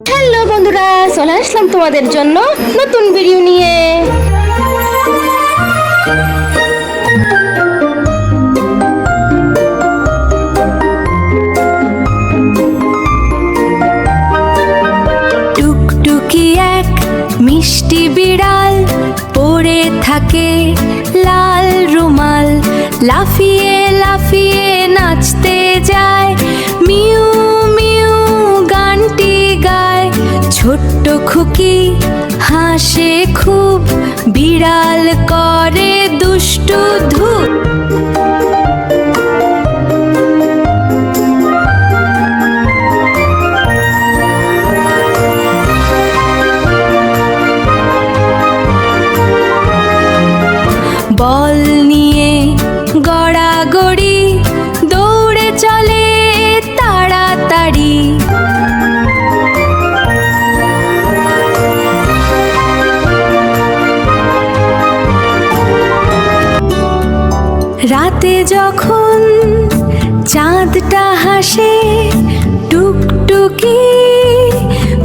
Hello বন্ধুরা, চলে আসলাম তোমাদের জন্য নতুন ভিডিও নিয়ে। টুকটুকি এক মিষ্টি বিড়াল পড়ে থাকে লাল রুমাল, লাফিয়ে লাফিয়ে নাচতে যায়, মিউ মিউ গানটি গায়। ছোট্ট খুকি হাসে খুব, বিড়াল করে দুষ্টু ধূপ। বল নিয়ে গড়াগড়ি দৌড়ে চলে তাড়াতাড়ি। রাতে যখন চাঁদটা হাসে, টুকটুকি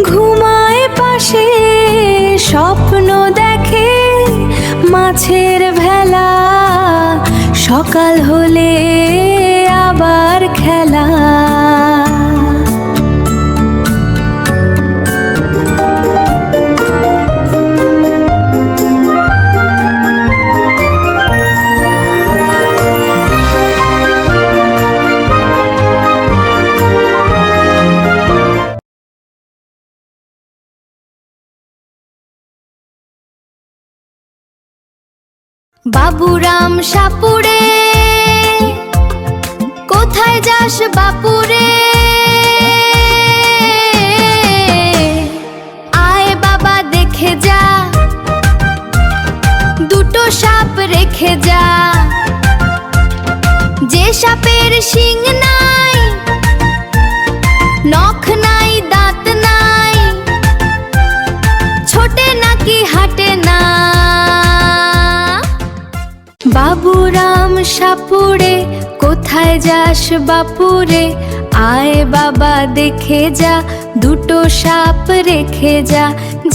ঘুমায় পাশে, স্বপ্ন দেখে মাছের ভেলা, সকাল হলে আবার খেলা। বাবুরাম সাপুড়ে, কোথায় যাস বাপুরে? আয় বাবা দেখে যা, দুটো সাপ রেখে যা। যে সাপের শিং নাই, নখ নাই, দাঁত নাই, ছোটে নাকি হাঁটে না। বাবুরাম সাপুড়ে, কোথায় যাস বাপুরে? আয় বাবা দেখে যা, দুটো সাপ রেখে যা।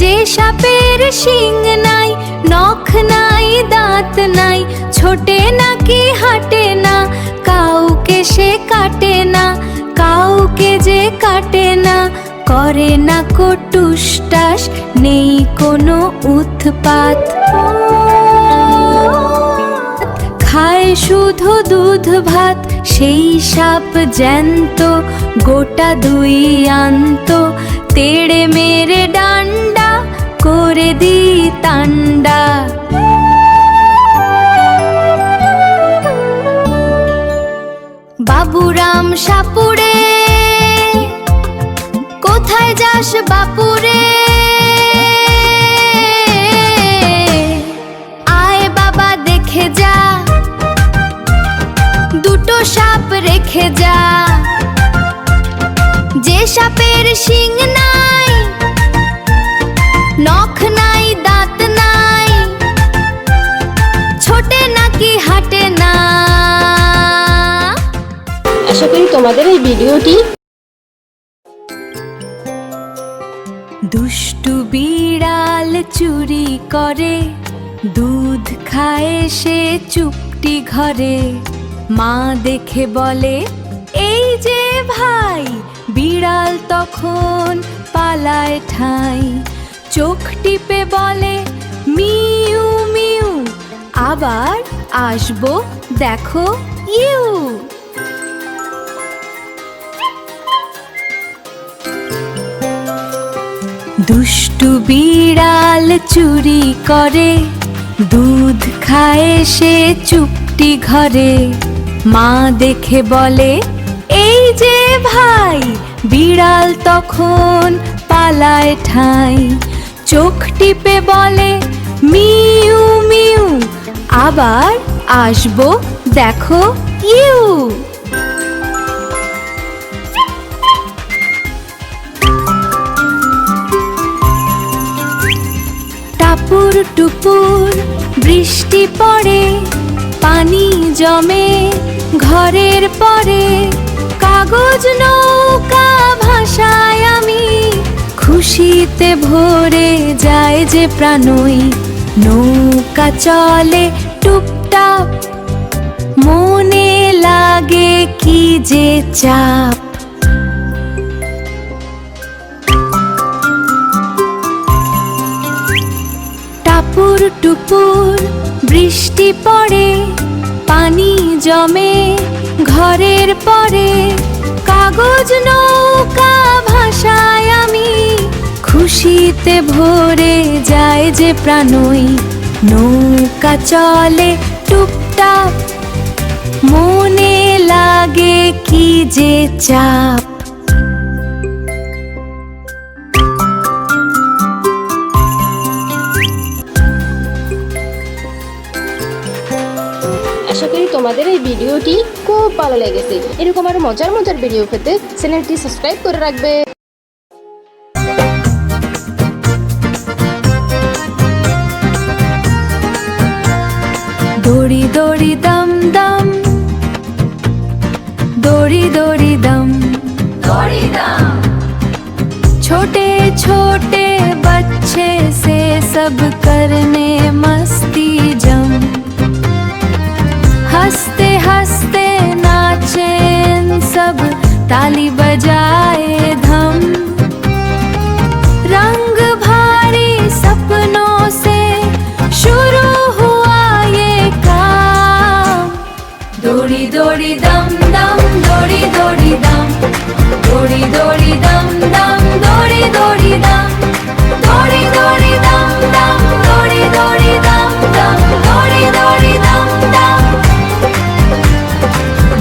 যে সাপের শিং নাই, নখ নাই, দাঁত নাই, ছোটে নাকি হাঁটে না, কাউকে সে কাটে না, কাউকে যে কাটে না, করে না কটুষ্টাস, নেই কোনো উৎপাত। খায় শুধু দুধ ভাত, সেই সাপ জ্যান্ত, গোটা দুই আন্ত, তেড়ে মেরে ডান্ডা করে দি তান্ডা। বাবুরাম সাপুড়ে, কোথায় যাস বাপুরে? আয় বাবা দেখে যা, দুটো সাপ রেখে যা। যে সাপের শিং নাই, নখ নাই, দাঁত নাই, ছোটে নাকি হাঁটে না। আশা করি তোমাদের এই ভিডিওটি দুষ্টু বিড়াল চুরি করে, দুধ খায় সে চুপটি ঘরে। মা দেখে বলে এই যে ভাই, বিড়াল তখন পালায় ঠাই। চোখ টিপে বলে মিউ মিউ, আবার আসবো দেখো ইউ। দুষ্টু বিড়াল চুরি করে, দুধ খায় সে চুপটি ঘরে। মা দেখে বলে এই যে ভাই, বিড়াল তখন পালায় ঠাই। চোখ টিপে বলে মিউ মিউ, আবার আসবো দেখো ইউ। টাপুর টুপুর বৃষ্টি পড়ে, পানি জমে ঘরের পরে। কাগজ নৌকা ভাষায় আমি খুশিতে ভরে যায় যে প্রাণই। নৌকা চলে টুপটাপ, মনে লাগে কি যে চাপ। টাপুর টুপুর বৃষ্টি পড়ে, পানি জমে ঘরের পরে। কাগজ নৌকা ভাষায় আমি, খুশিতে ভরে যায় যে প্রাণই। নৌকা চলে টুপটাপ, মনে লাগে কি যে চাপ। আশা করি তোমাদের এই ভিডিওটি খুব ভালো লেগেছে। এরকম আরো মজার মজার ভিডিও পেতে চ্যানেলটি সাবস্ক্রাইব করে রাখবে। দড়ি দড়ি দম দম, दौड़ी दौड़ी दम, दौड़ी दम। छोटे छोटे बच्चे से सब करने मस्ती जम। हंसते हंसते नाचे सब, ताली बजाए धम। रंग भारी सपनों से शुरू हुआ ये काम। दौड़ी दौड़ी दम दम, दौड़ी दौड़ी दम, दौड़ी दौड़ी दम दम, दौड़ी दौड़ी दम, दौड़ी दौड़ी दम दम, दौड़ी दौड़ी दम दम, दौड़ी दौड़ी दम दम,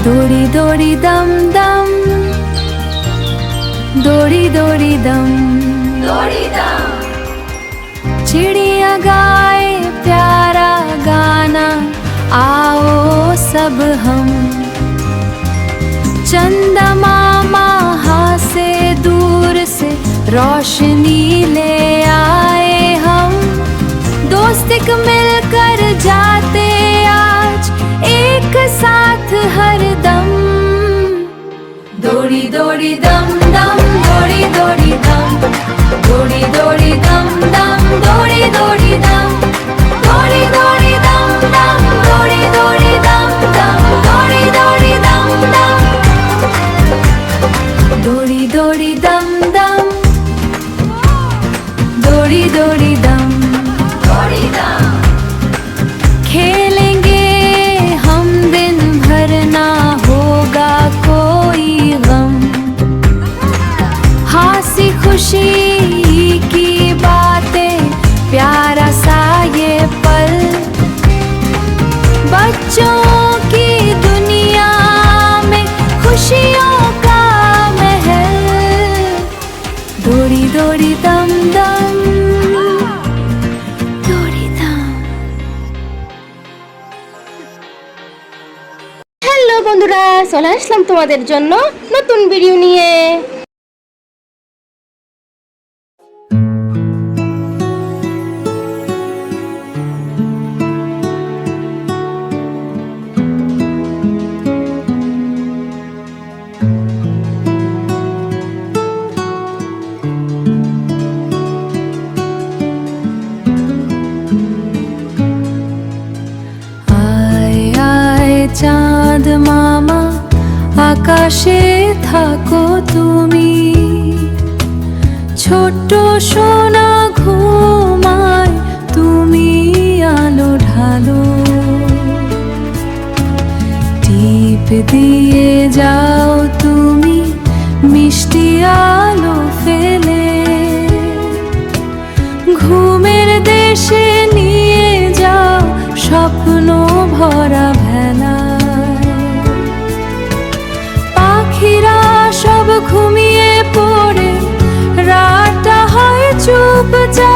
दौड़ी दौड़ी दम दम, दौड़ी दौड़ी दम, दौड़ी दम। चिड़िया गाए प्यारा गाना, आओ सब हम। चंदा मामा हासे दूर से, रोशनी ले आए हम। दोस्त मिलकर जाते आज एक साथ हर दम। दौड़ी दौड़ी दम दम, दौड़ी दौड़ी दम, दौड़ी दौड़ी दम दम, दौड़ी दौड़ी दम, दौड़ी दौड़ी दम दम, दौड़ी दौड़ी दम दम, दौड़ी दौड़ी दम दम, दौड़ी दौड़ी दम दम, दौड़ी दौड़ी दम, दौड़ी दम। खेलेंगे हम दिन भर, ना होगा कोई गम। हंसी खुशी की बातें, प्यारा सा ये पल। बच्चों की दुनिया में खुशियों का महल। दौड़ी दौड़ी दम दम, दौड़ी दम। হ্যালো বন্ধুরা, চলে আসলাম তোমাদের জন্য নতুন ভিডিও নিয়ে। आए आए चाँद मामा, আকাশে থাকো তুমি। ছোট্ট সোনা ঘুমায়, তুমি আলো ঢালো। টিপ দিয়ে যাও তুমি মিষ্টি আলো ফেলে। ঘুমের দেশে নিয়ে যাও স্বপ্ন ভরা ভেলায়। পাখিরা সব ঘুমিয়ে পড়ে, রাতটা হয় চুপচাপ।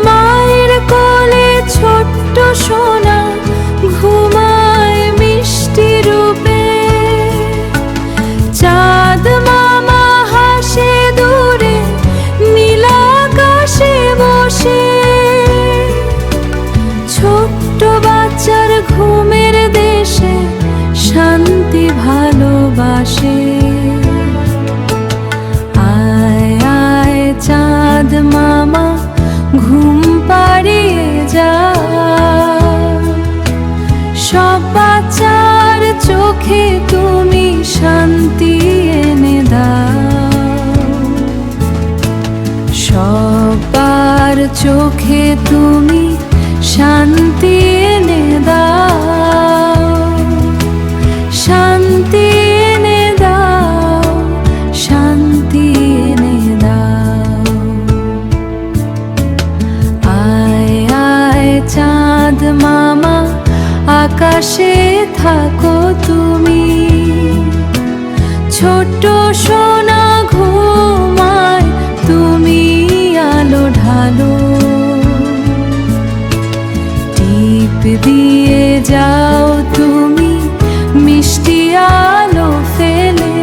মায়ের কোলে ছোট্ট সোনা ঘুমায় মিষ্টি রূপে। চাঁদ মামা হাসে দূরে নীল আকাশে বসে। ছোট্ট চোখে তুমি শান্তি এনে দাও, শান্তি এনে দাও, শান্তি এনে দাও। আয় আয় চাঁদ মামা আকাশে থাকো তুমি, ছোট্ট সোনা ঘুমায় তুমি আলো ঢালো, টিপ দিয়ে যাও তুমি মিষ্টি আলো ফেলে,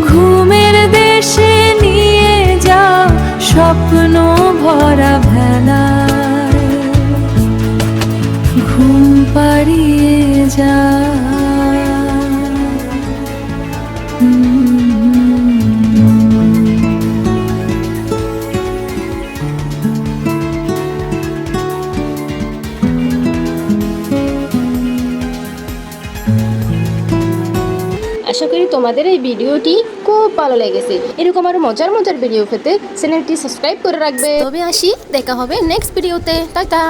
ঘুমের দেশে নিয়ে যাও স্বপ্ন ভরা ভেলায়, ঘুম পাড়িয়ে যা। আশা করি তোমাদের এই ভিডিওটি খুব ভালো লেগেছে। এরকম আরো মজার মজার ভিডিও পেতে চ্যানেলটি সাবস্ক্রাইব করে রাখবে। তবে আসি, দেখা হবে নেক্সট ভিডিওতে। টাটা।